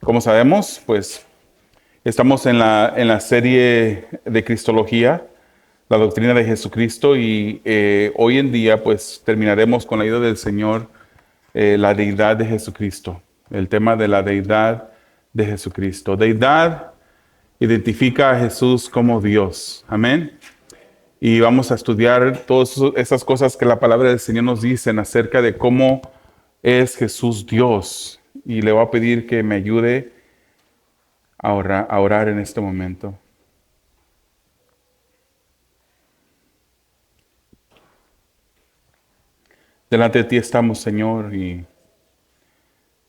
Como sabemos, pues estamos en la serie de Cristología, la doctrina de Jesucristo, y hoy en día pues terminaremos con la ayuda del Señor, la deidad de Jesucristo, el tema de la deidad de Jesucristo. Deidad identifica a Jesús como Dios, amén. Y vamos a estudiar todas esas cosas que la palabra del Señor nos dice acerca de cómo es Jesús Dios. Y le voy a pedir que me ayude a orar en este momento. Delante de ti estamos, Señor, y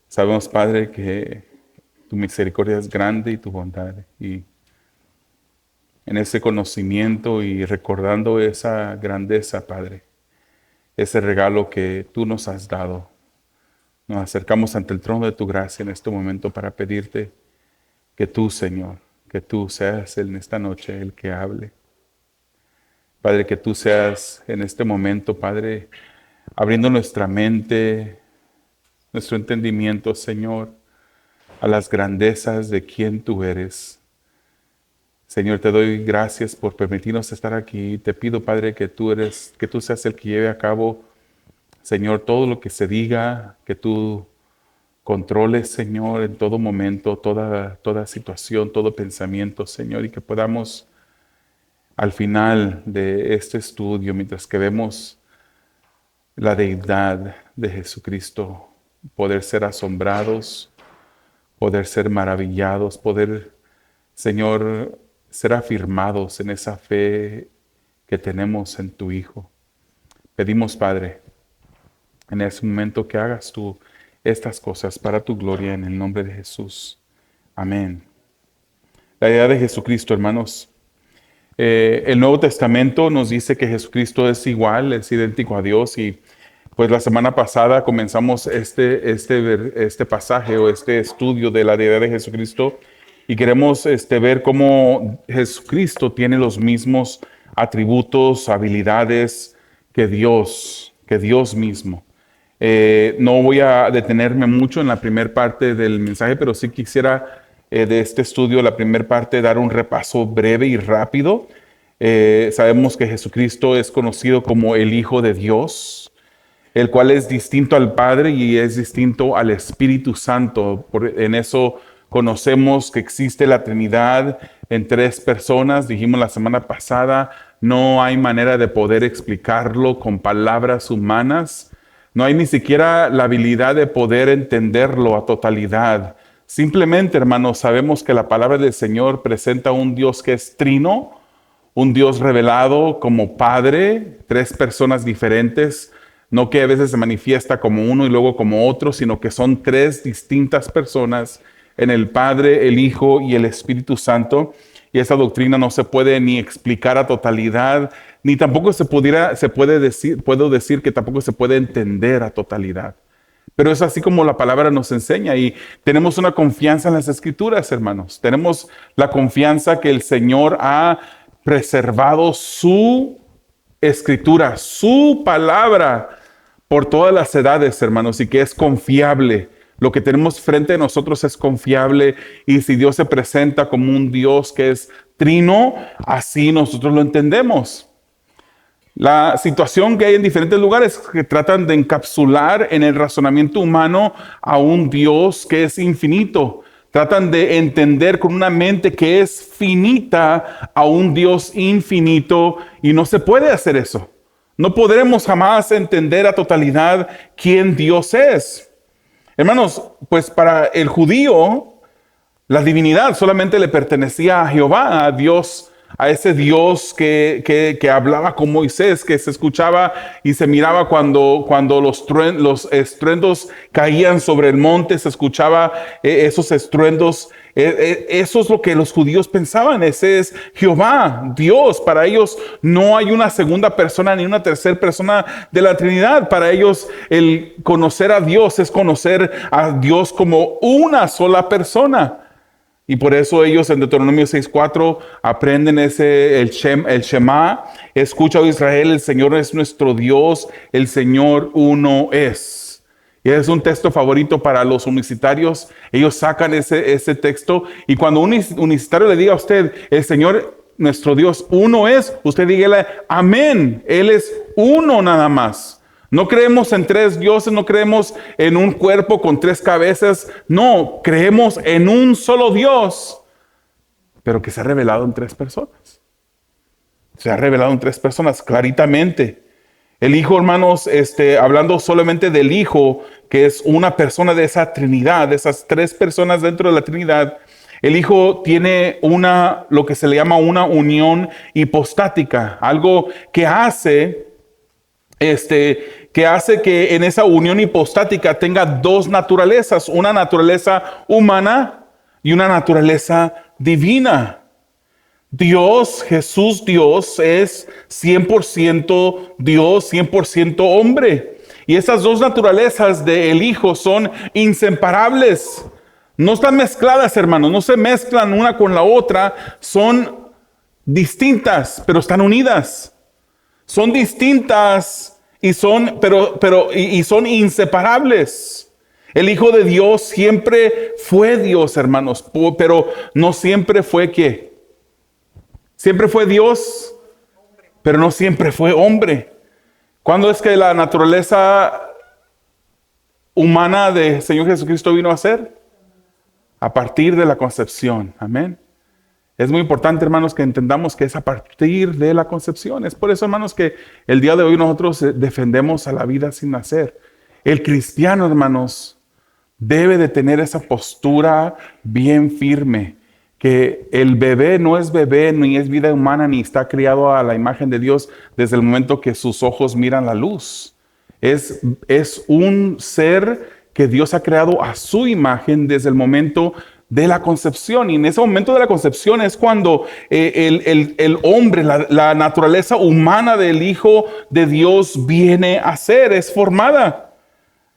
sabemos, Padre, que tu misericordia es grande y tu bondad. Y en ese conocimiento y recordando esa grandeza, Padre, ese regalo que tú nos has dado, nos acercamos ante el trono de tu gracia en este momento para pedirte que tú, Señor, que tú seas en esta noche el que hable. Padre, que tú seas en este momento, Padre, abriendo nuestra mente, nuestro entendimiento, Señor, a las grandezas de quien tú eres. Señor, te doy gracias por permitirnos estar aquí. Te pido, Padre, que tú seas el que lleve a cabo, Señor, todo lo que se diga, que tú controles, Señor, en todo momento, toda situación, todo pensamiento, Señor, y que podamos al final de este estudio, mientras que vemos la deidad de Jesucristo, poder ser asombrados, poder ser maravillados, poder, Señor, ser afirmados en esa fe que tenemos en tu Hijo. Pedimos, Padre, en ese momento que hagas tú estas cosas para tu gloria en el nombre de Jesús. Amén. La idea de Jesucristo, hermanos. El Nuevo Testamento nos dice que Jesucristo es igual, es idéntico a Dios, y pues la semana pasada comenzamos este pasaje o este estudio de la deidad de Jesucristo, y queremos ver cómo Jesucristo tiene los mismos atributos, habilidades que Dios mismo. No voy a detenerme mucho en la primera parte del mensaje, pero sí quisiera de este estudio, la primera parte, dar un repaso breve y rápido. Sabemos que Jesucristo es conocido como el Hijo de Dios, el cual es distinto al Padre y es distinto al Espíritu Santo. En eso conocemos que existe la Trinidad en tres personas. Dijimos la semana pasada, no hay manera de poder explicarlo con palabras humanas. No hay ni siquiera la habilidad de poder entenderlo a totalidad. Simplemente, hermanos, sabemos que la palabra del Señor presenta un Dios que es trino, un Dios revelado como Padre, tres personas diferentes, no que a veces se manifiesta como uno y luego como otro, sino que son tres distintas personas en el Padre, el Hijo y el Espíritu Santo. Y esa doctrina no se puede ni explicar a totalidad, ni tampoco puedo decir que tampoco se puede entender a totalidad. Pero es así como la palabra nos enseña, y tenemos una confianza en las Escrituras, hermanos. Tenemos la confianza que el Señor ha preservado su Escritura, su palabra, por todas las edades, hermanos, y que es confiable. Lo que tenemos frente a nosotros es confiable, y si Dios se presenta como un Dios que es trino, así nosotros lo entendemos. La situación que hay en diferentes lugares que tratan de encapsular en el razonamiento humano a un Dios que es infinito. Tratan de entender con una mente que es finita a un Dios infinito, y no se puede hacer eso. No podremos jamás entender a totalidad quién Dios es. Hermanos, pues para el judío, la divinidad solamente le pertenecía a Jehová, a Dios, a ese Dios que hablaba con Moisés, que se escuchaba y se miraba cuando los estruendos caían sobre el monte, se escuchaba esos estruendos. Eso es lo que los judíos pensaban. Ese es Jehová, Dios. Para ellos no hay una segunda persona ni una tercera persona de la Trinidad. Para ellos el conocer a Dios es conocer a Dios como una sola persona. Y por eso ellos en Deuteronomio 6:4 aprenden el Shema. Escucha, oh Israel, el Señor es nuestro Dios, el Señor uno es. Y es un texto favorito para los universitarios. Ellos sacan ese texto. Y cuando un universitario le diga a usted, el Señor, nuestro Dios, uno es, usted dígale, amén. Él es uno nada más. No creemos en tres dioses, no creemos en un cuerpo con tres cabezas. No, creemos en un solo Dios, pero que se ha revelado en tres personas. Se ha revelado en tres personas claritamente. El Hijo, hermanos, hablando solamente del Hijo, que es una persona de esa Trinidad, de esas tres personas dentro de la Trinidad, el Hijo tiene lo que se le llama una unión hipostática, algo que hace que en esa unión hipostática tenga dos naturalezas, una naturaleza humana y una naturaleza divina. Dios, Jesús Dios, es 100% Dios, 100% hombre. Y esas dos naturalezas del Hijo son inseparables. No están mezcladas, hermanos, no se mezclan una con la otra. Son distintas, pero están unidas. Son distintas y son inseparables. El Hijo de Dios siempre fue Dios, hermanos, pero no siempre fue ¿qué? Siempre fue Dios, pero no siempre fue hombre. ¿Cuándo es que la naturaleza humana del Señor Jesucristo vino a ser? A partir de la concepción. Amén. Es muy importante, hermanos, que entendamos que es a partir de la concepción. Es por eso, hermanos, que el día de hoy nosotros defendemos a la vida sin nacer. El cristiano, hermanos, debe de tener esa postura bien firme. Que el bebé no es bebé, ni es vida humana, ni está criado a la imagen de Dios desde el momento que sus ojos miran la luz. Es un ser que Dios ha creado a su imagen desde el momento de la concepción. Y en ese momento de la concepción es cuando el hombre, la naturaleza humana del Hijo de Dios viene a ser, es formada.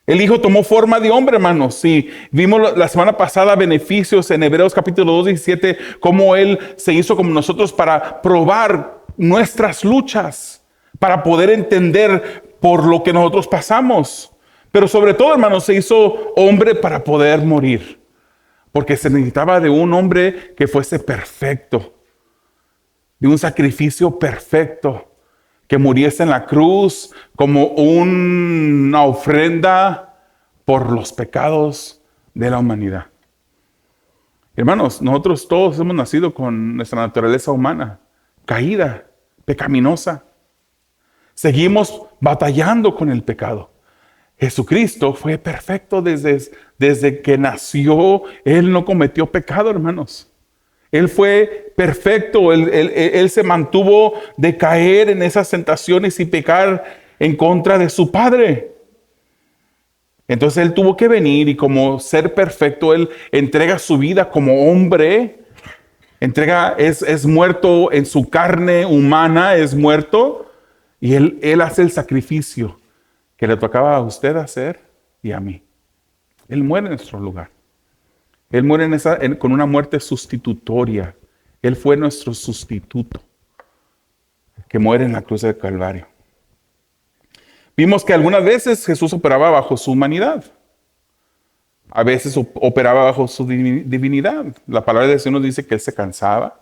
El Hijo tomó forma de hombre, hermanos. Y vimos la semana pasada beneficios en Hebreos capítulo 2, 17, cómo Él se hizo como nosotros para probar nuestras luchas, para poder entender por lo que nosotros pasamos. Pero sobre todo, hermanos, se hizo hombre para poder morir. Porque se necesitaba de un hombre que fuese perfecto, de un sacrificio perfecto, que muriese en la cruz como una ofrenda por los pecados de la humanidad. Hermanos, nosotros todos hemos nacido con nuestra naturaleza humana, caída, pecaminosa. Seguimos batallando con el pecado. Jesucristo fue perfecto desde que nació. Él no cometió pecado, hermanos. Él fue perfecto, él se mantuvo de caer en esas tentaciones y pecar en contra de su Padre. Entonces Él tuvo que venir y como ser perfecto, Él entrega su vida como hombre, es muerto en su carne humana, es muerto, y Él hace el sacrificio que le tocaba a usted hacer y a mí. Él muere en nuestro lugar. Él muere con una muerte sustitutoria. Él fue nuestro sustituto, que muere en la cruz del Calvario. Vimos que algunas veces Jesús operaba bajo su humanidad. A veces operaba bajo su divinidad. La palabra de Dios nos dice que Él se cansaba,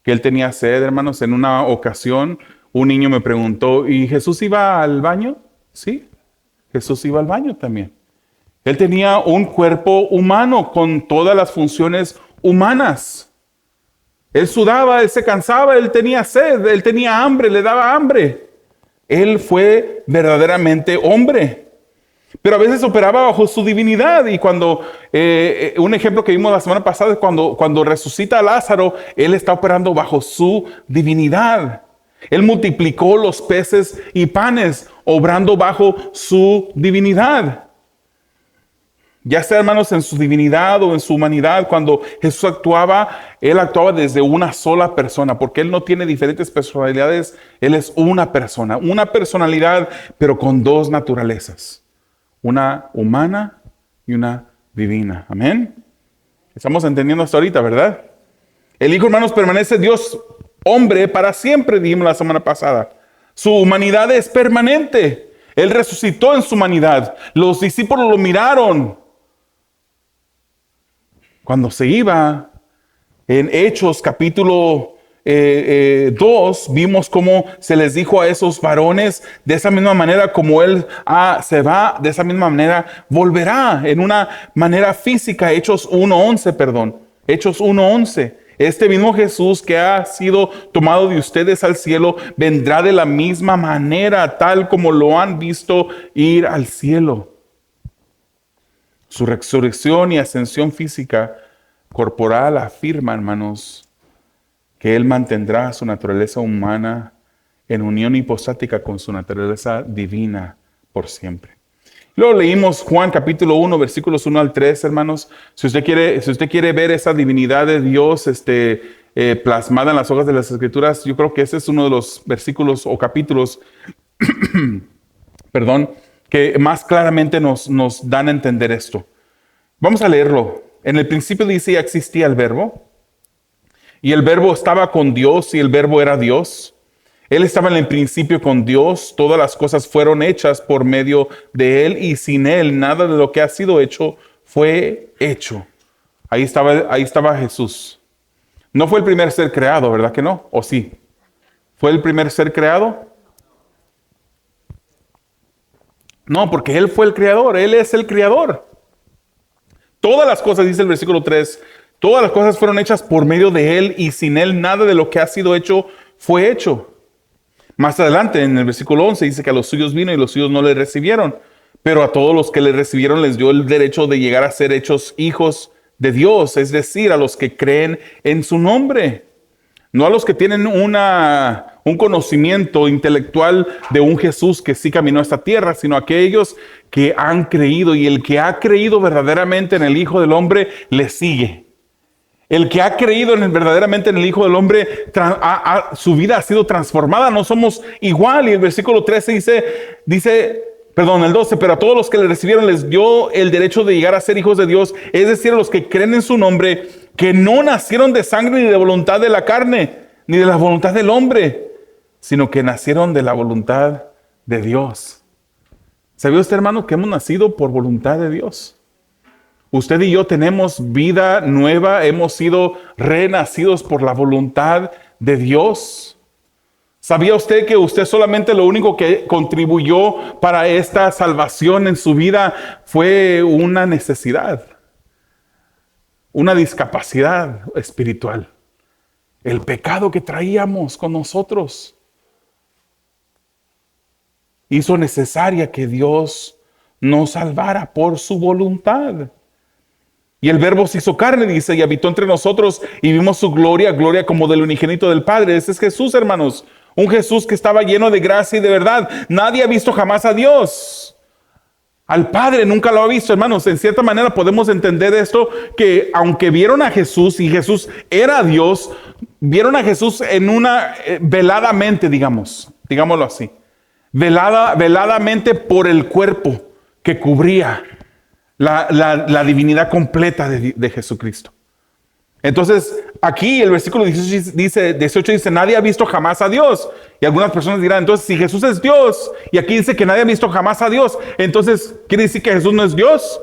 que Él tenía sed, hermanos. En una ocasión, un niño me preguntó, ¿y Jesús iba al baño? Sí, Jesús iba al baño también. Él tenía un cuerpo humano con todas las funciones humanas. Él sudaba, Él se cansaba, Él tenía sed, Él tenía hambre, le daba hambre. Él fue verdaderamente hombre. Pero a veces operaba bajo su divinidad. Y cuando, un ejemplo que vimos la semana pasada, es cuando resucita a Lázaro, Él está operando bajo su divinidad. Él multiplicó los peces y panes, obrando bajo su divinidad. Ya sea, hermanos, en su divinidad o en su humanidad, cuando Jesús actuaba, Él actuaba desde una sola persona, porque Él no tiene diferentes personalidades, Él es una persona, una personalidad, pero con dos naturalezas, una humana y una divina. Amén. Estamos entendiendo hasta ahorita, ¿verdad? El Hijo, hermanos, permanece Dios hombre para siempre, dijimos la semana pasada. Su humanidad es permanente. Él resucitó en su humanidad. Los discípulos lo miraron. Cuando se iba, en Hechos capítulo 2, vimos cómo se les dijo a esos varones, de esa misma manera como Él se va, de esa misma manera volverá, en una manera física. Hechos 1:11, perdón. Hechos 1:11. Este mismo Jesús que ha sido tomado de ustedes al cielo, vendrá de la misma manera, tal como lo han visto ir al cielo. Su resurrección y ascensión física corporal afirma, hermanos, que Él mantendrá su naturaleza humana en unión hipostática con su naturaleza divina por siempre. Luego leímos Juan capítulo 1, versículos 1 al 3, hermanos. Si usted quiere ver esa divinidad de Dios plasmada en las hojas de las Escrituras, yo creo que ese es uno de los versículos o capítulos, perdón, que más claramente nos dan a entender esto. Vamos a leerlo. En el principio dice, ya existía el Verbo, y el Verbo estaba con Dios, y el Verbo era Dios. Él estaba en el principio con Dios, todas las cosas fueron hechas por medio de Él, y sin Él nada de lo que ha sido hecho fue hecho. Ahí estaba Jesús. No fue el primer ser creado, ¿verdad que no? ¿O sí? ¿Fue el primer ser creado? No, porque Él fue el creador, Él es el creador. Todas las cosas, dice el versículo 3, todas las cosas fueron hechas por medio de Él, y sin Él nada de lo que ha sido hecho fue hecho. Más adelante, en el versículo 11, dice que a los suyos vino y los suyos no le recibieron. Pero a todos los que le recibieron les dio el derecho de llegar a ser hechos hijos de Dios. Es decir, a los que creen en su nombre. No a los que tienen un conocimiento intelectual de un Jesús que sí caminó a esta tierra, sino a aquellos que han creído. Y el que ha creído verdaderamente en el Hijo del Hombre, le sigue. El que ha creído verdaderamente en el Hijo del Hombre, su vida ha sido transformada. No somos igual. Y el versículo 13 el 12, pero a todos los que le recibieron les dio el derecho de llegar a ser hijos de Dios. Es decir, a los que creen en su nombre, que no nacieron de sangre ni de voluntad de la carne, ni de la voluntad del hombre, sino que nacieron de la voluntad de Dios. ¿Sabía usted, hermano, que hemos nacido por voluntad de Dios? Usted y yo tenemos vida nueva, hemos sido renacidos por la voluntad de Dios. ¿Sabía usted que usted solamente lo único que contribuyó para esta salvación en su vida fue una necesidad, una discapacidad espiritual? El pecado que traíamos con nosotros hizo necesaria que Dios nos salvara por su voluntad. Y el Verbo se hizo carne, dice, y habitó entre nosotros, y vimos su gloria, gloria como del unigénito del Padre. Ese es Jesús, hermanos. Un Jesús que estaba lleno de gracia y de verdad. Nadie ha visto jamás a Dios. Al Padre nunca lo ha visto, hermanos. En cierta manera podemos entender esto, que aunque vieron a Jesús, y Jesús era Dios, vieron a Jesús en veladamente, digámoslo así. Veladamente por el cuerpo que cubría la divinidad completa de Jesucristo. Entonces, aquí el versículo 18 dice, nadie ha visto jamás a Dios. Y algunas personas dirán, entonces, si Jesús es Dios, y aquí dice que nadie ha visto jamás a Dios, entonces, ¿quiere decir que Jesús no es Dios?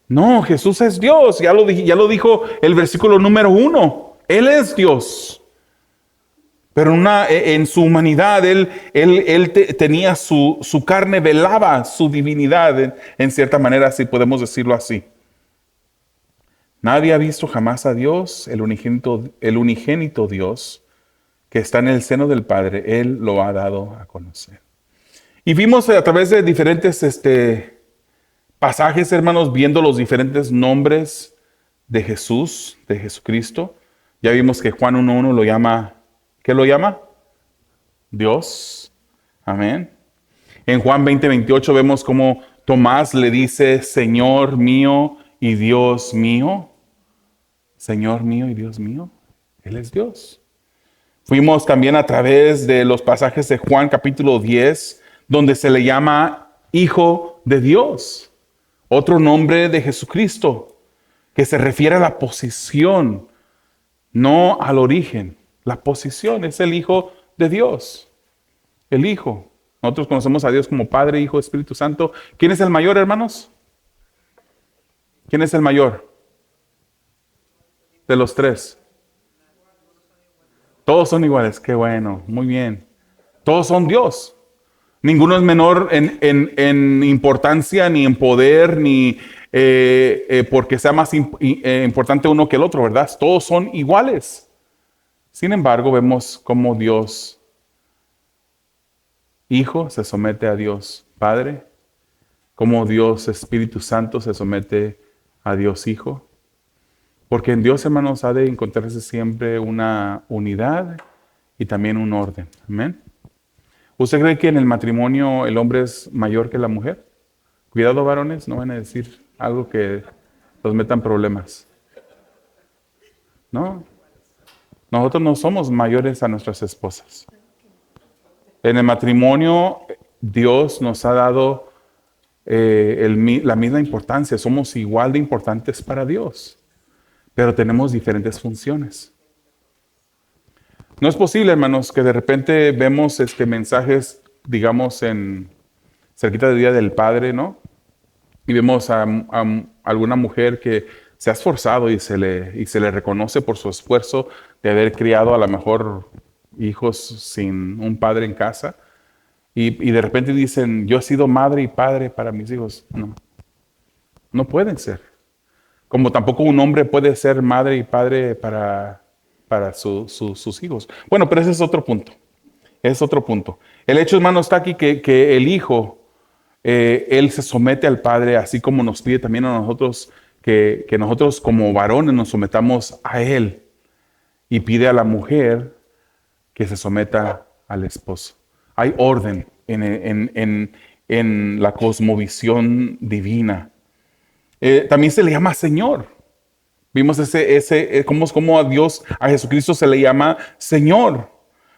No, Jesús es Dios. Ya lo dijo el versículo número 1. Él es Dios. Pero en su humanidad, Él tenía su carne, velaba su divinidad, en cierta manera, si podemos decirlo así. Nadie ha visto jamás a Dios, el unigénito Dios, que está en el seno del Padre. Él lo ha dado a conocer. Y vimos a través de diferentes pasajes, hermanos, viendo los diferentes nombres de Jesús, de Jesucristo. Ya vimos que Juan 1:1 lo llama, ¿qué lo llama? Dios. Amén. En Juan 20:28 vemos cómo Tomás le dice, Señor mío y Dios mío. Señor mío y Dios mío. Él es Dios. Fuimos también a través de los pasajes de Juan capítulo 10, donde se le llama Hijo de Dios. Otro nombre de Jesucristo, que se refiere a la posición, no al origen. La posición es el Hijo de Dios. El Hijo. Nosotros conocemos a Dios como Padre, Hijo, Espíritu Santo. ¿Quién es el mayor, hermanos? ¿Quién es el mayor de los tres? Todos son iguales. Qué bueno, muy bien. Todos son Dios. Ninguno es menor en importancia, ni en poder, ni porque sea más importante uno que el otro, ¿verdad? Todos son iguales. Sin embargo, vemos cómo Dios Hijo se somete a Dios Padre, cómo Dios Espíritu Santo se somete a Dios Hijo. Porque en Dios, hermanos, ha de encontrarse siempre una unidad y también un orden. Amén. ¿Usted cree que en el matrimonio el hombre es mayor que la mujer? Cuidado, varones, no van a decir algo que los metan problemas. No, nosotros no somos mayores a nuestras esposas. En el matrimonio, Dios nos ha dado la misma importancia. Somos igual de importantes para Dios, pero tenemos diferentes funciones. No es posible, hermanos, que de repente vemos mensajes, digamos, cerquita del Día del Padre, ¿no? Y vemos a alguna mujer que se ha esforzado y se le reconoce por su esfuerzo de haber criado a lo mejor hijos sin un padre en casa. Y de repente dicen, yo he sido madre y padre para mis hijos. No, no pueden ser. Como tampoco un hombre puede ser madre y padre para sus hijos. Bueno, pero ese es otro punto. Es otro punto. El hecho, hermano, está aquí que el hijo, él se somete al padre, así como nos pide también a nosotros que nosotros como varones nos sometamos a él. Y pide a la mujer que se someta al esposo. Hay orden en la cosmovisión divina. También se le llama Señor. Vimos cómo a Dios, a Jesucristo se le llama Señor.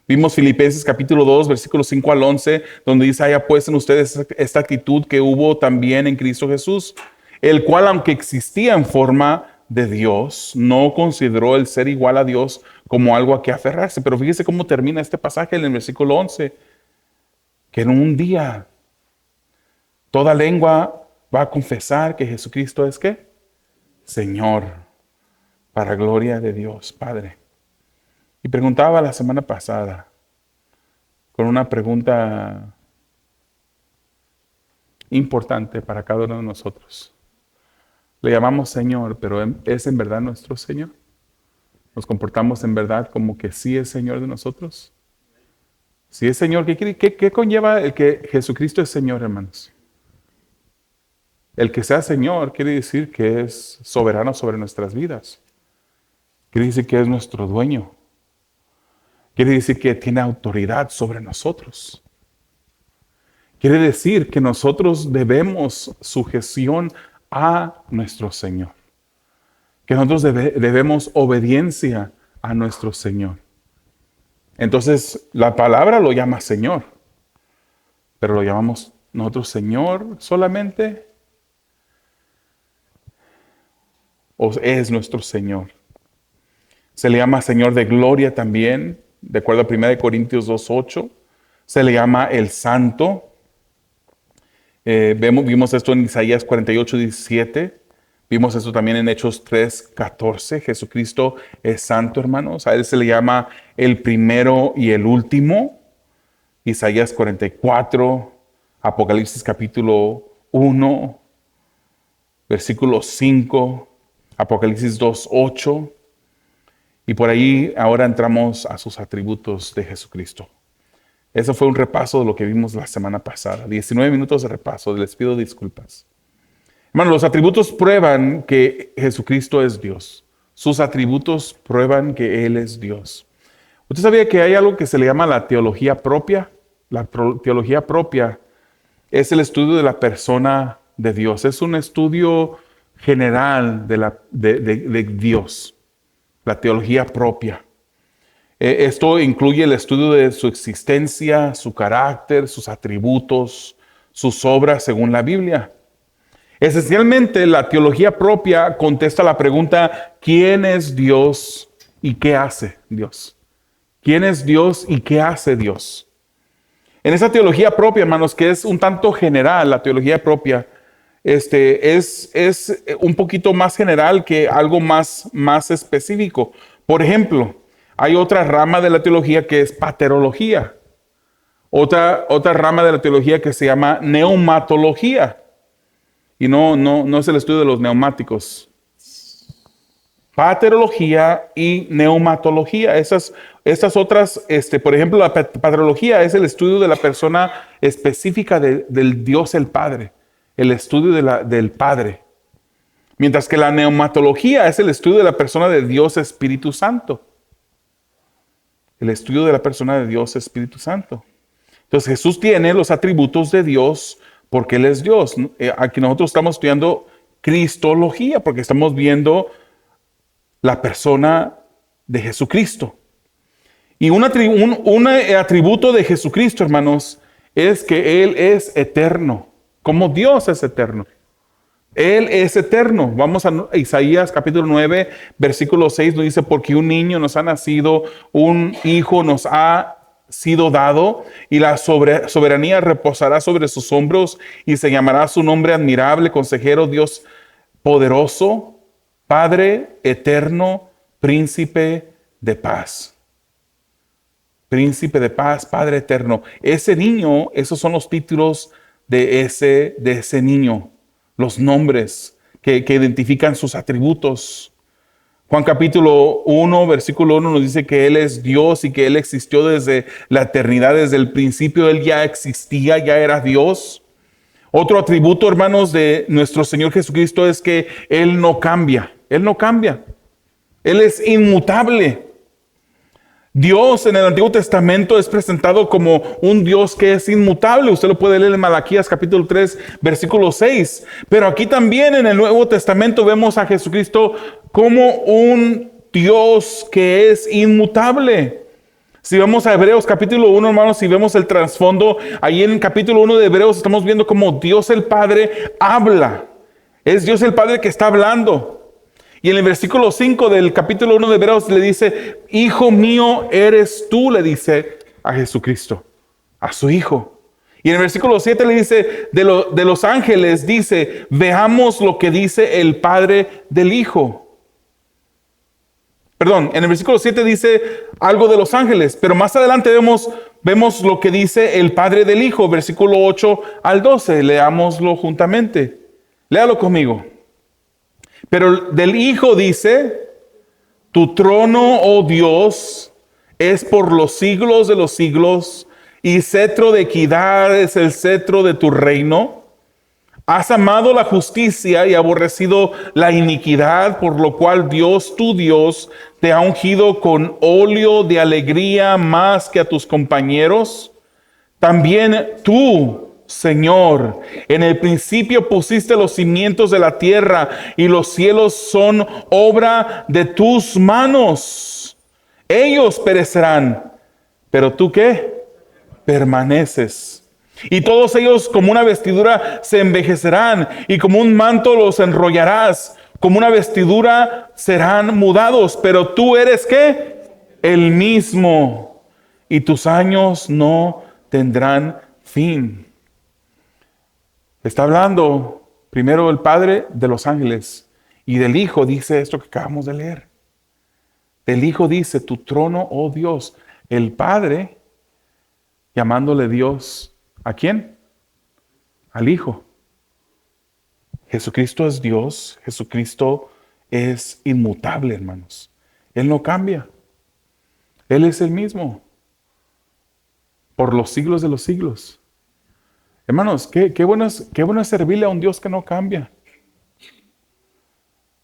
Vimos Filipenses capítulo 2, versículos 5 al 11, donde dice, haya pues en ustedes esta actitud que hubo también en Cristo Jesús, el cual, aunque existía en forma de Dios, no consideró el ser igual a Dios como algo a que aferrarse. Pero fíjese cómo termina este pasaje en el versículo 11, que en un día toda lengua va a confesar que Jesucristo es ¿qué? Señor, para gloria de Dios Padre. Y preguntaba la semana pasada, con una pregunta importante para cada uno de nosotros. Le llamamos Señor, pero ¿es en verdad nuestro Señor? ¿Nos comportamos en verdad como que sí es Señor de nosotros? Si es Señor, ¿qué conlleva el que Jesucristo es Señor, hermanos? El que sea Señor quiere decir que es soberano sobre nuestras vidas. Quiere decir que es nuestro dueño. Quiere decir que tiene autoridad sobre nosotros. Quiere decir que nosotros debemos sujeción a nuestro Señor. Que nosotros debemos obediencia a nuestro Señor. Entonces, la palabra lo llama Señor. Pero lo llamamos nosotros Señor solamente. ¿O es nuestro Señor? Se le llama Señor de gloria también, de acuerdo a 1 Corintios 2:8. Se le llama el Santo. Vimos esto en Isaías 48:17. Vimos esto también en Hechos 3:14. Jesucristo es santo, hermanos. A él se le llama el primero y el último. Isaías 44, Apocalipsis capítulo 1, versículo 5, Apocalipsis 2:8. Y por ahí ahora entramos a sus atributos de Jesucristo. Eso fue un repaso de lo que vimos la semana pasada. 19 minutos de repaso, les pido disculpas. Hermano, los atributos prueban que Jesucristo es Dios. Sus atributos prueban que Él es Dios. ¿Usted sabía que hay algo que se le llama la teología propia? La teología propia es el estudio de la persona de Dios. Es un estudio general de Dios. La teología propia. Esto incluye el estudio de su existencia, su carácter, sus atributos, sus obras según la Biblia. Esencialmente, la teología propia contesta la pregunta, ¿quién es Dios y qué hace Dios? ¿Quién es Dios y qué hace Dios? En esa teología propia, hermanos, que es un tanto general, la teología propia, es un poquito más general que algo más específico. Por ejemplo, hay otra rama de la teología que es paterología. Otra rama de la teología que se llama neumatología. Y no es el estudio de los neumáticos. Paterología y neumatología. Esas otras, por ejemplo, la paterología es el estudio de la persona específica del Dios el Padre. El estudio del Padre. Mientras que la neumatología es el estudio de la persona de Dios Espíritu Santo. El estudio de la persona de Dios Espíritu Santo. Entonces Jesús tiene los atributos de Dios porque Él es Dios. Aquí nosotros estamos estudiando Cristología porque estamos viendo la persona de Jesucristo. Y un atributo de Jesucristo, hermanos, es que Él es eterno, como Dios es eterno. Él es eterno. Vamos a Isaías capítulo 9, versículo 6, nos dice, porque un niño nos ha nacido, un hijo nos ha sido dado, y la soberanía reposará sobre sus hombros, y se llamará su nombre admirable, consejero, Dios poderoso, Padre eterno, príncipe de paz. Príncipe de paz, Padre eterno. Ese niño, esos son los títulos de ese niño. Los nombres que identifican sus atributos. Juan capítulo 1, versículo 1 nos dice que Él es Dios y que Él existió desde la eternidad, desde el principio Él ya existía, ya era Dios. Otro atributo, hermanos, de nuestro Señor Jesucristo es que Él no cambia. Él no cambia. Él es inmutable. Dios en el Antiguo Testamento es presentado como un Dios que es inmutable. Usted lo puede leer en Malaquías capítulo 3, versículo 6. Pero aquí también en el Nuevo Testamento vemos a Jesucristo como un Dios que es inmutable. Si vamos a Hebreos capítulo 1, hermanos, si vemos el trasfondo, ahí en el capítulo 1 de Hebreos estamos viendo cómo Dios el Padre habla. Es Dios el Padre que está hablando. Y en el versículo 5 del capítulo 1 de Hebreos le dice, Hijo mío eres tú, le dice a Jesucristo, a su Hijo. Y en el versículo 7 le dice, de los ángeles, dice, veamos lo que dice el Padre del Hijo. Perdón, en el versículo 7 dice algo de los ángeles, pero más adelante vemos lo que dice el Padre del Hijo, versículo 8 al 12. Leámoslo juntamente. Léalo conmigo. Pero del Hijo dice, tu trono, oh Dios, es por los siglos de los siglos, y cetro de equidad es el cetro de tu reino. Has amado la justicia y aborrecido la iniquidad, por lo cual Dios, tu Dios, te ha ungido con óleo de alegría más que a tus compañeros. También tú, Señor, en el principio pusiste los cimientos de la tierra y los cielos son obra de tus manos. Ellos perecerán, pero tú ¿qué? Permaneces. Y todos ellos como una vestidura se envejecerán y como un manto los enrollarás. Como una vestidura serán mudados, pero tú eres ¿qué? El mismo, y tus años no tendrán fin. Está hablando primero el Padre de los ángeles y del Hijo dice esto que acabamos de leer. Del Hijo dice, tu trono, oh Dios. El Padre llamándole Dios, ¿a quién? Al Hijo. Jesucristo es Dios, Jesucristo es inmutable, hermanos. Él no cambia. Él es el mismo por los siglos de los siglos. Hermanos, qué bueno es servirle a un Dios que no cambia.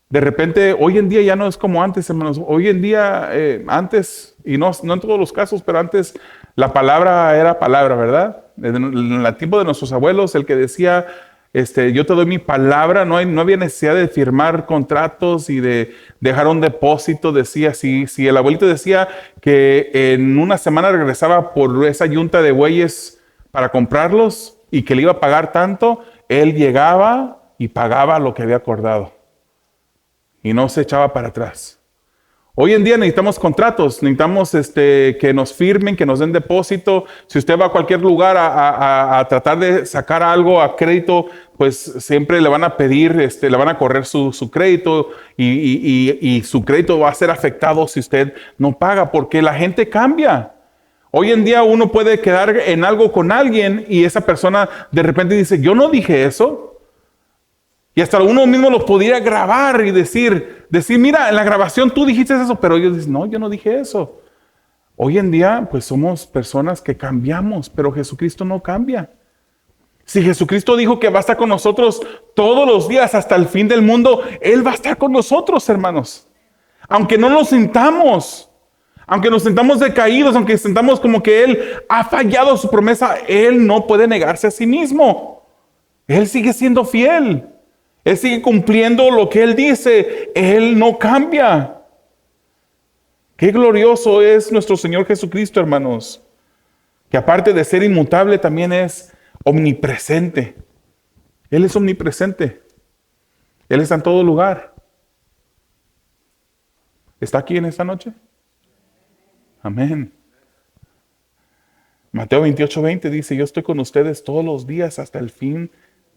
De repente, hoy en día ya no es como antes, hermanos. Hoy en día, antes, y no en todos los casos, pero antes la palabra era palabra, ¿verdad? En el tiempo de nuestros abuelos, el que decía, yo te doy mi palabra, no había necesidad de firmar contratos y de dejar un depósito. Decía, si el abuelito decía que en una semana regresaba por esa yunta de bueyes para comprarlos y que le iba a pagar tanto, él llegaba y pagaba lo que había acordado. Y no se echaba para atrás. Hoy en día necesitamos contratos, necesitamos que nos firmen, que nos den depósito. Si usted va a cualquier lugar a tratar de sacar algo a crédito, pues siempre le van a pedir, le van a correr su crédito y su crédito va a ser afectado si usted no paga, porque la gente cambia. Hoy en día uno puede quedar en algo con alguien y esa persona de repente dice, yo no dije eso. Y hasta uno mismo lo podría grabar y decir, mira, en la grabación tú dijiste eso, pero ellos dicen, no, yo no dije eso. Hoy en día, pues somos personas que cambiamos, pero Jesucristo no cambia. Si Jesucristo dijo que va a estar con nosotros todos los días hasta el fin del mundo, Él va a estar con nosotros, hermanos. Aunque no nos sintamos, aunque nos sintamos decaídos, aunque sintamos como que Él ha fallado su promesa, Él no puede negarse a sí mismo. Él sigue siendo fiel. Él sigue cumpliendo lo que Él dice. Él no cambia. Qué glorioso es nuestro Señor Jesucristo, hermanos. Que aparte de ser inmutable, también es omnipresente. Él es omnipresente. Él está en todo lugar. ¿Está aquí en esta noche? Amén. Mateo 28:20 dice, yo estoy con ustedes todos los días hasta el fin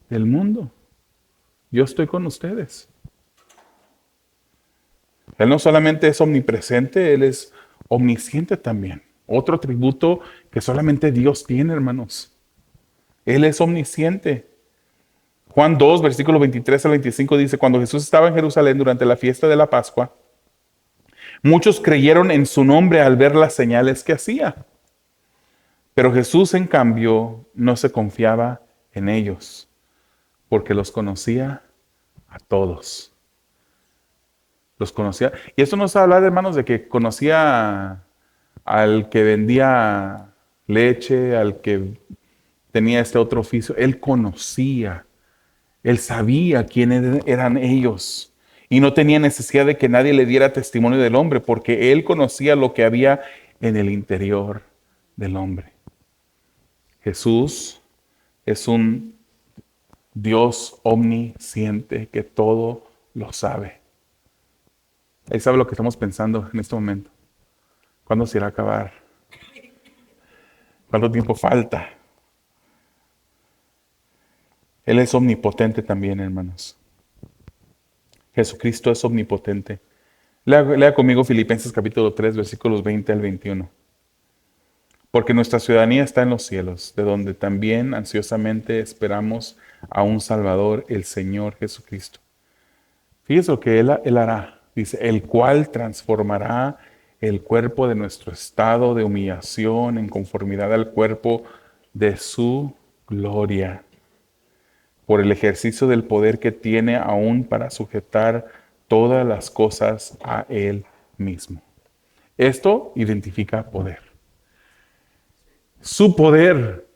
del mundo. Yo estoy con ustedes. Él no solamente es omnipresente, Él es omnisciente también. Otro atributo que solamente Dios tiene, hermanos. Él es omnisciente. Juan 2, versículo 23 al 25 dice, cuando Jesús estaba en Jerusalén durante la fiesta de la Pascua, muchos creyeron en su nombre al ver las señales que hacía. Pero Jesús, en cambio, no se confiaba en ellos, porque los conocía a todos. Los conocía. Y esto nos habla, hermanos, de que conocía al que vendía leche, al que tenía este otro oficio. Él conocía. Él sabía quiénes eran ellos. Y no tenía necesidad de que nadie le diera testimonio del hombre, porque él conocía lo que había en el interior del hombre. Jesús es un Dios omnisciente que todo lo sabe. Él sabe lo que estamos pensando en este momento. ¿Cuándo se irá a acabar? ¿Cuánto tiempo falta? Él es omnipotente también, hermanos. Jesucristo es omnipotente. Lea conmigo Filipenses capítulo 3, versículos 20 al 21. Porque nuestra ciudadanía está en los cielos, de donde también ansiosamente esperamos a un Salvador, el Señor Jesucristo. Fíjese lo que Él hará. Dice, el cual transformará el cuerpo de nuestro estado de humillación en conformidad al cuerpo de su gloria, por el ejercicio del poder que tiene aún para sujetar todas las cosas a Él mismo. Esto identifica poder. Su poder.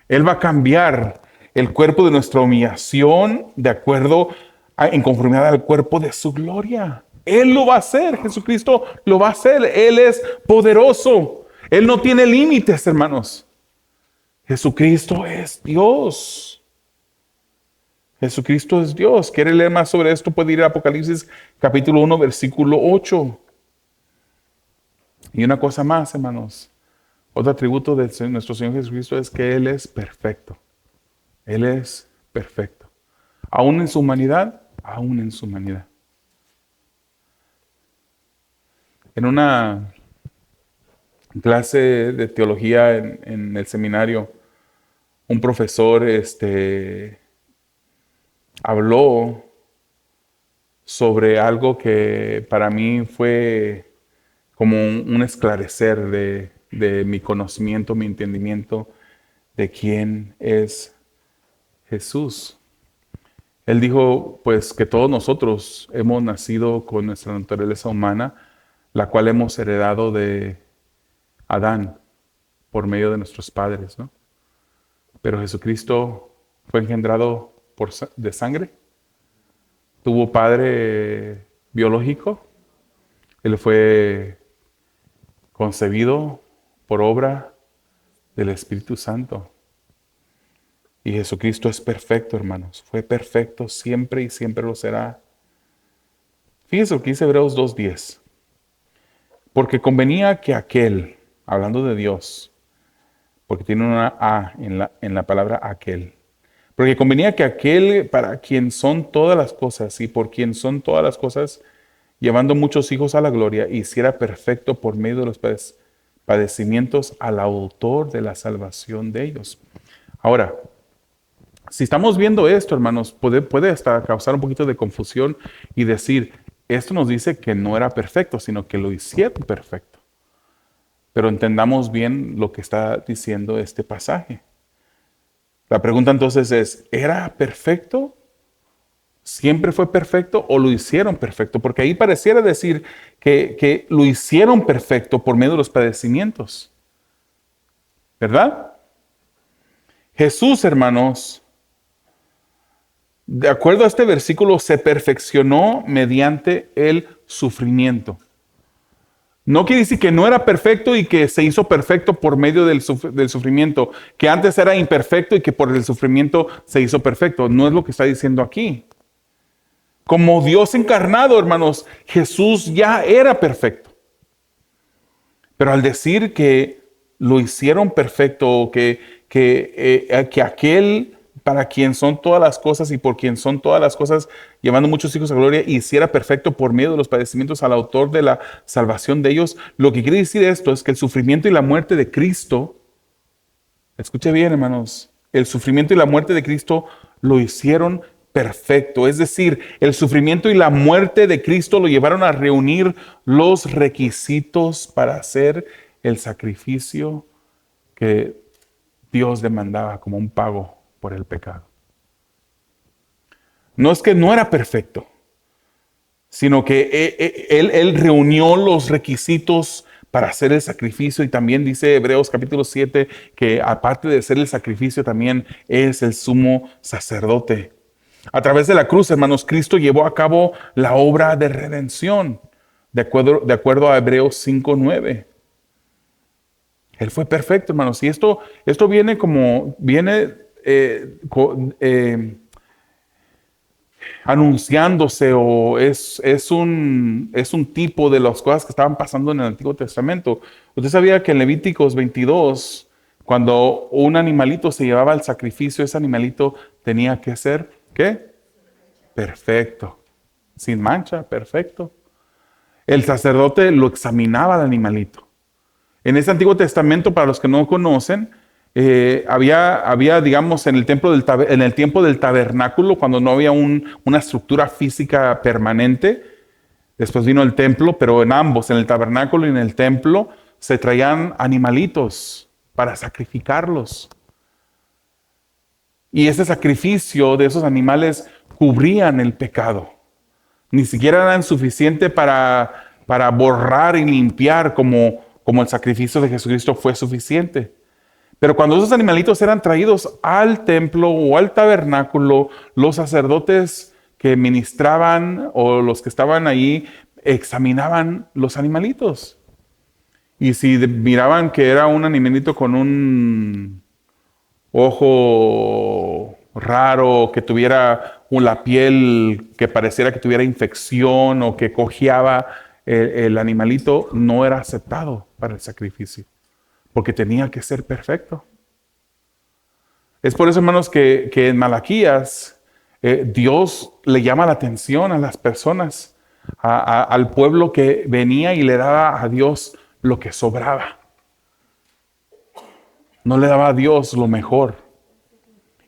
Él va a cambiar el cuerpo de nuestra humillación de acuerdo en conformidad al cuerpo de su gloria. Él lo va a hacer. Jesucristo lo va a hacer. Él es poderoso. Él no tiene límites, hermanos. Jesucristo es Dios. Jesucristo es Dios. ¿Quiere leer más sobre esto? Puede ir a Apocalipsis capítulo 1, versículo 8. Y una cosa más, hermanos. Otro atributo de nuestro Señor Jesucristo es que Él es perfecto. Él es perfecto. Aún en su humanidad, aún en su humanidad. En una clase de teología en el seminario, un profesor habló sobre algo que para mí fue como un esclarecer de mi conocimiento, mi entendimiento de quién es Jesús. Él dijo, pues, que todos nosotros hemos nacido con nuestra naturaleza humana, la cual hemos heredado de Adán por medio de nuestros padres, ¿no? Pero Jesucristo fue engendrado de sangre, tuvo padre biológico, Él fue concebido por obra del Espíritu Santo. Y Jesucristo es perfecto, hermanos. Fue perfecto siempre y siempre lo será. Fíjense lo que dice Hebreos 2:10. Porque convenía que aquel, hablando de Dios, porque tiene una A en la palabra aquel, porque convenía que aquel para quien son todas las cosas y por quien son todas las cosas, llevando muchos hijos a la gloria, hiciera perfecto por medio de los padecimientos al autor de la salvación de ellos. Ahora, si estamos viendo esto, hermanos, puede hasta causar un poquito de confusión y decir, esto nos dice que no era perfecto, sino que lo hicieron perfecto. Pero entendamos bien lo que está diciendo este pasaje. La pregunta entonces es, ¿era perfecto? ¿Siempre fue perfecto o lo hicieron perfecto? Porque ahí pareciera decir que lo hicieron perfecto por medio de los padecimientos. ¿Verdad? Jesús, hermanos, de acuerdo a este versículo, se perfeccionó mediante el sufrimiento. No quiere decir que no era perfecto y que se hizo perfecto por medio del sufrimiento, que antes era imperfecto y que por el sufrimiento se hizo perfecto. No es lo que está diciendo aquí. Como Dios encarnado, hermanos, Jesús ya era perfecto. Pero al decir que lo hicieron perfecto, que aquel para quien son todas las cosas y por quien son todas las cosas, llevando muchos hijos a gloria, hiciera perfecto por medio de los padecimientos al autor de la salvación de ellos. Lo que quiere decir esto es que el sufrimiento y la muerte de Cristo, escuche bien, hermanos, el sufrimiento y la muerte de Cristo lo hicieron perfecto. Es decir, el sufrimiento y la muerte de Cristo lo llevaron a reunir los requisitos para hacer el sacrificio que Dios demandaba como un pago por el pecado. No es que no era perfecto, sino que él reunió los requisitos para hacer el sacrificio, y también dice Hebreos capítulo 7 que aparte de ser el sacrificio también es el sumo sacerdote. A través de la cruz, hermanos, Cristo llevó a cabo la obra de redención, de acuerdo a Hebreos 5:9. Él fue perfecto, hermanos, y esto viene anunciándose, o es un tipo de las cosas que estaban pasando en el Antiguo Testamento. Usted sabía que en Levíticos 22, cuando un animalito se llevaba al sacrificio, ese animalito tenía que ser, ¿qué? Perfecto, sin mancha, perfecto. El sacerdote lo examinaba al animalito. En ese Antiguo Testamento, para los que no conocen, había, digamos, en el tiempo del tabernáculo, cuando no había una estructura física permanente. Después vino el templo, pero en ambos, en el tabernáculo y en el templo, se traían animalitos para sacrificarlos. Y ese sacrificio de esos animales cubrían el pecado. Ni siquiera eran suficiente para borrar y limpiar como el sacrificio de Jesucristo fue suficiente. Pero cuando esos animalitos eran traídos al templo o al tabernáculo, los sacerdotes que ministraban o los que estaban ahí examinaban los animalitos. Y si miraban que era un animalito con un ojo raro, que tuviera la piel que pareciera que tuviera infección o que cojeaba, el animalito no era aceptado para el sacrificio, porque tenía que ser perfecto. Es por eso, hermanos, que en Malaquías Dios le llama la atención a las personas, al pueblo que venía y le daba a Dios lo que sobraba. No le daba a Dios lo mejor.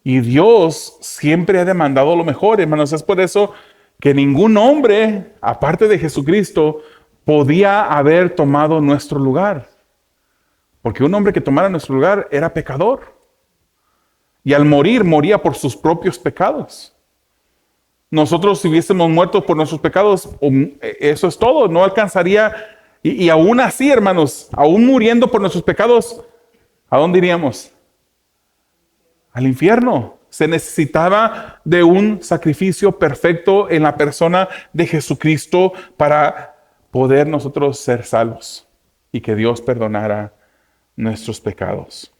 Y Dios siempre ha demandado lo mejor, hermanos. Es por eso que ningún hombre, aparte de Jesucristo, podía haber tomado nuestro lugar. Porque un hombre que tomara nuestro lugar era pecador. Y al morir, moría por sus propios pecados. Nosotros, si hubiésemos muerto por nuestros pecados, eso es todo. No alcanzaría. Y aún así, hermanos, aún muriendo por nuestros pecados, ¿a dónde iríamos? Al infierno. Se necesitaba de un sacrificio perfecto en la persona de Jesucristo para poder nosotros ser salvos y que Dios perdonara nuestros pecados.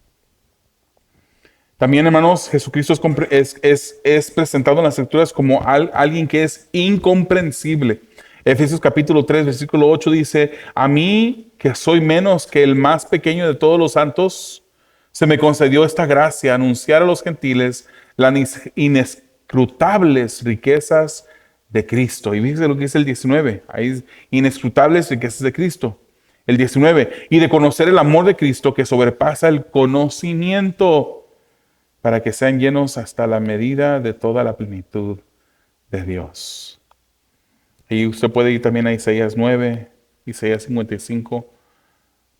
También, hermanos, Jesucristo es presentado en las Escrituras como alguien que es incomprensible. Efesios capítulo 3, versículo 8 dice, a mí que soy menos que el más pequeño de todos los santos, se me concedió esta gracia, anunciar a los gentiles las inescrutables riquezas de Cristo. Y fíjense lo que dice el 19, hay inescrutables riquezas de Cristo. El 19, y de conocer el amor de Cristo que sobrepasa el conocimiento, para que sean llenos hasta la medida de toda la plenitud de Dios. Y usted puede ir también a Isaías 9, Isaías 55,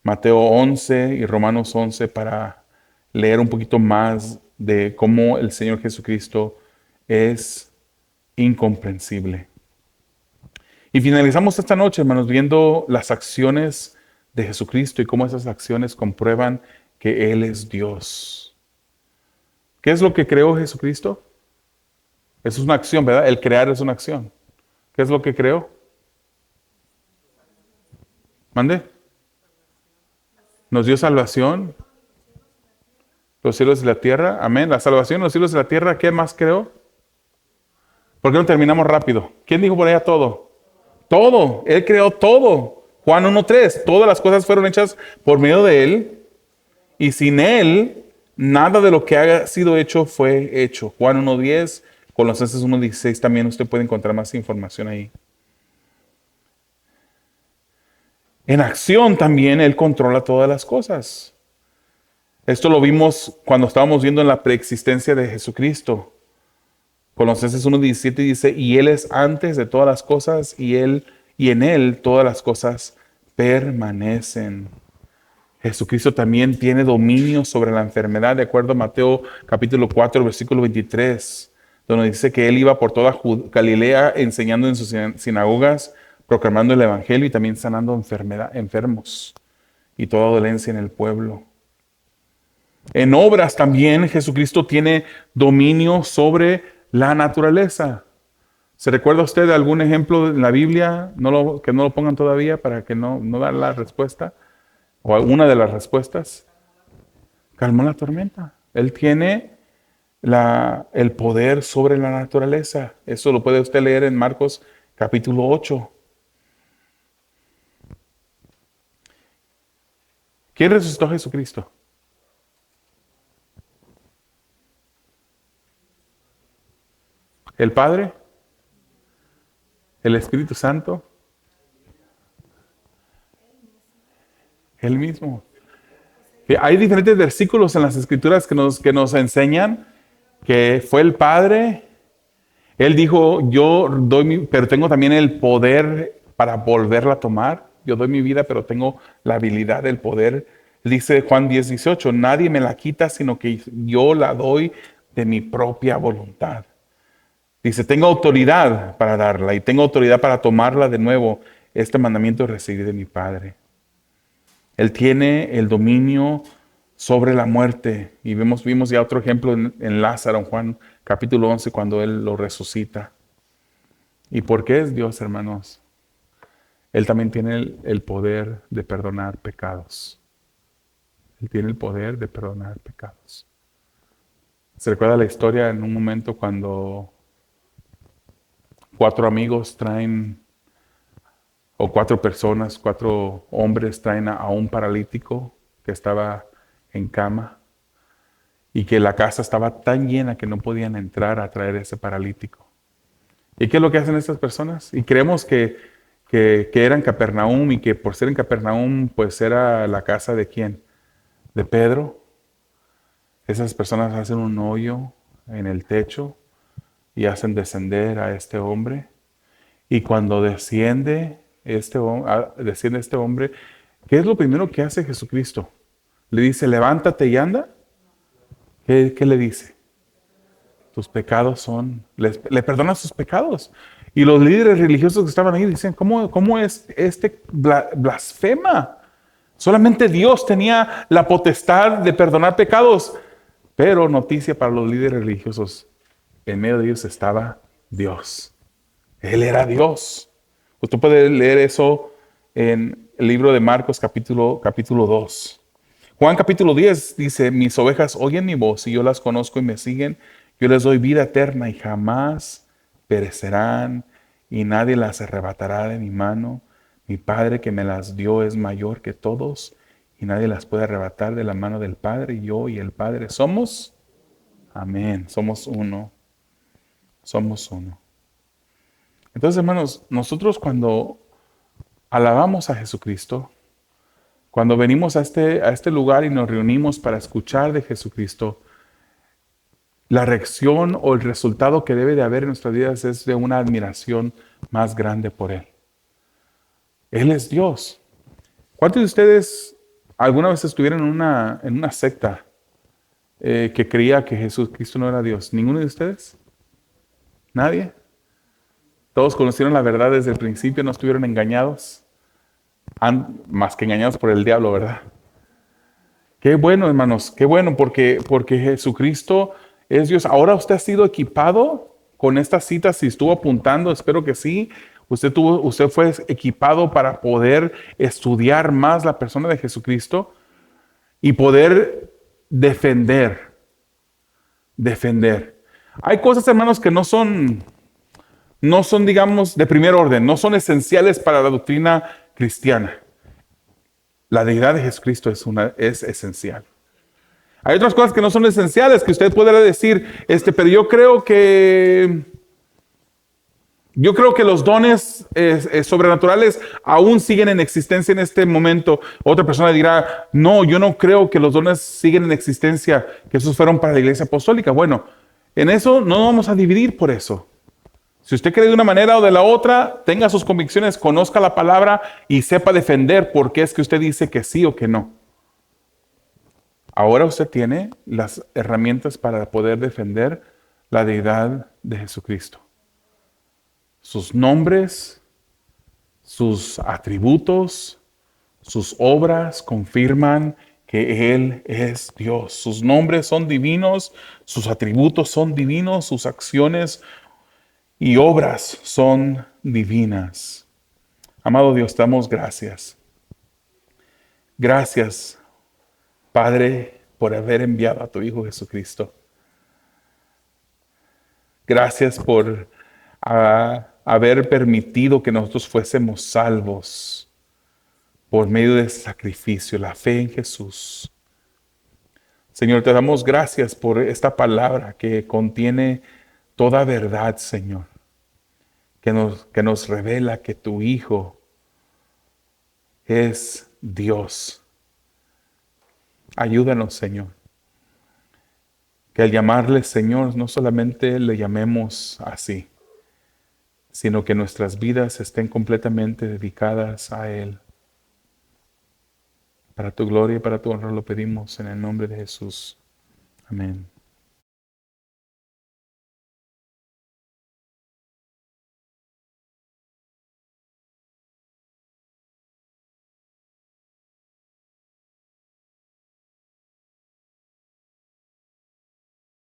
Mateo 11 y Romanos 11 para leer un poquito más de cómo el Señor Jesucristo es incomprensible. Y finalizamos esta noche, hermanos, viendo las acciones de Jesucristo y cómo esas acciones comprueban que Él es Dios. ¿Qué es lo que creó Jesucristo? Eso es una acción, ¿verdad? El crear es una acción. ¿Qué es lo que creó? ¿Mande? Nos dio salvación, los cielos y la tierra. Amén. La salvación, los cielos y la tierra. ¿Qué más creó? ¿Por qué no terminamos rápido? ¿Quién dijo por allá todo? Todo. Él creó todo. Juan 1:3. Todas las cosas fueron hechas por medio de Él. Y sin Él, nada de lo que haya sido hecho fue hecho. Juan 1:10. Colosenses 1:16 también usted puede encontrar más información ahí. En acción también Él controla todas las cosas. Esto lo vimos cuando estábamos viendo en la preexistencia de Jesucristo. Colosenses 1:17 dice, y Él es antes de todas las cosas, y en Él todas las cosas permanecen. Jesucristo también tiene dominio sobre la enfermedad, de acuerdo a Mateo capítulo 4, versículo 23, donde dice que Él iba por toda Galilea enseñando en sus sinagogas, proclamando el evangelio y también sanando enfermos y toda dolencia en el pueblo. En obras también Jesucristo tiene dominio sobre la naturaleza. ¿Se recuerda usted de algún ejemplo en la Biblia? Que no lo pongan todavía para que no dar la respuesta. O alguna de las respuestas. Calmó la tormenta. Él tiene el poder sobre la naturaleza. Eso lo puede usted leer en Marcos capítulo 8. ¿Quién resucitó a Jesucristo? ¿El Padre? ¿El Espíritu Santo? Él mismo. Hay diferentes versículos en las Escrituras que nos enseñan que fue el Padre. Él dijo, pero tengo también el poder para volverla a tomar. Yo doy mi vida, pero tengo la habilidad, el poder. Dice Juan 10:18, nadie me la quita, sino que yo la doy de mi propia voluntad. Dice, tengo autoridad para darla y tengo autoridad para tomarla de nuevo. Este mandamiento recibí de mi Padre. Él tiene el dominio sobre la muerte. Y vimos ya otro ejemplo en Lázaro, en Juan capítulo 11, cuando Él lo resucita. ¿Y por qué es Dios, hermanos? Él también tiene el poder de perdonar pecados. Él tiene el poder de perdonar pecados. ¿Se recuerda la historia en un momento cuando 4 amigos o 4 hombres traen a un paralítico que estaba en cama y que la casa estaba tan llena que no podían entrar a traer ese paralítico? ¿Y qué es lo que hacen estas personas? Y creemos que era en Capernaum y que por ser en Capernaum pues era la casa de ¿quién? De Pedro. Esas personas hacen un hoyo en el techo y hacen descender a este hombre. Y cuando desciende este hombre, ¿qué es lo primero que hace Jesucristo? Le dice, levántate y anda. ¿Qué le dice? Tus pecados le perdona sus pecados. Y los líderes religiosos que estaban ahí dicen, ¿cómo es blasfema? Solamente Dios tenía la potestad de perdonar pecados. Pero noticia para los líderes religiosos, en medio de ellos estaba Dios. Él era Dios. Usted puede leer eso en el libro de Marcos capítulo 2. Juan capítulo 10 dice, mis ovejas oyen mi voz y yo las conozco y me siguen. Yo les doy vida eterna y jamás perecerán y nadie las arrebatará de mi mano. Mi Padre que me las dio es mayor que todos y nadie las puede arrebatar de la mano del Padre. Yo y el Padre somos, amén, somos uno, somos uno. Entonces, hermanos, nosotros cuando alabamos a Jesucristo, cuando venimos a este lugar y nos reunimos para escuchar de Jesucristo, la reacción o el resultado que debe de haber en nuestras vidas es de una admiración más grande por Él. Él es Dios. ¿Cuántos de ustedes alguna vez estuvieron en una secta que creía que Jesucristo no era Dios? ¿Ninguno de ustedes? ¿Nadie? Todos conocieron la verdad desde el principio, no estuvieron engañados. Más que engañados por el diablo, ¿verdad? Qué bueno, hermanos, qué bueno, porque Jesucristo es Dios. Ahora usted ha sido equipado con estas citas, si estuvo apuntando, espero que sí. Usted fue equipado para poder estudiar más la persona de Jesucristo y poder defender. Hay cosas, hermanos, que no son, digamos, de primer orden, no son esenciales para la doctrina cristiana. La deidad de Jesucristo es esencial. Hay otras cosas que no son esenciales, que usted podrá decir, pero yo creo que los dones sobrenaturales aún siguen en existencia en este momento. Otra persona dirá, no, yo no creo que los dones siguen en existencia, que esos fueron para la iglesia apostólica. Bueno, en eso no vamos a dividir por eso. Si usted cree de una manera o de la otra, tenga sus convicciones, conozca la palabra y sepa defender por qué es que usted dice que sí o que no. Ahora usted tiene las herramientas para poder defender la deidad de Jesucristo. Sus nombres, sus atributos, sus obras confirman que Él es Dios. Sus nombres son divinos, sus atributos son divinos, sus acciones y obras son divinas. Amado Dios, te damos gracias. Gracias, Padre, por haber enviado a tu Hijo Jesucristo. Gracias por haber permitido que nosotros fuésemos salvos por medio de sacrificio, la fe en Jesús. Señor, te damos gracias por esta palabra que contiene toda verdad, Señor, que nos revela que tu Hijo es Dios. Ayúdanos, Señor, que al llamarle Señor no solamente le llamemos así, sino que nuestras vidas estén completamente dedicadas a Él. Para tu gloria y para tu honor lo pedimos en el nombre de Jesús. Amén.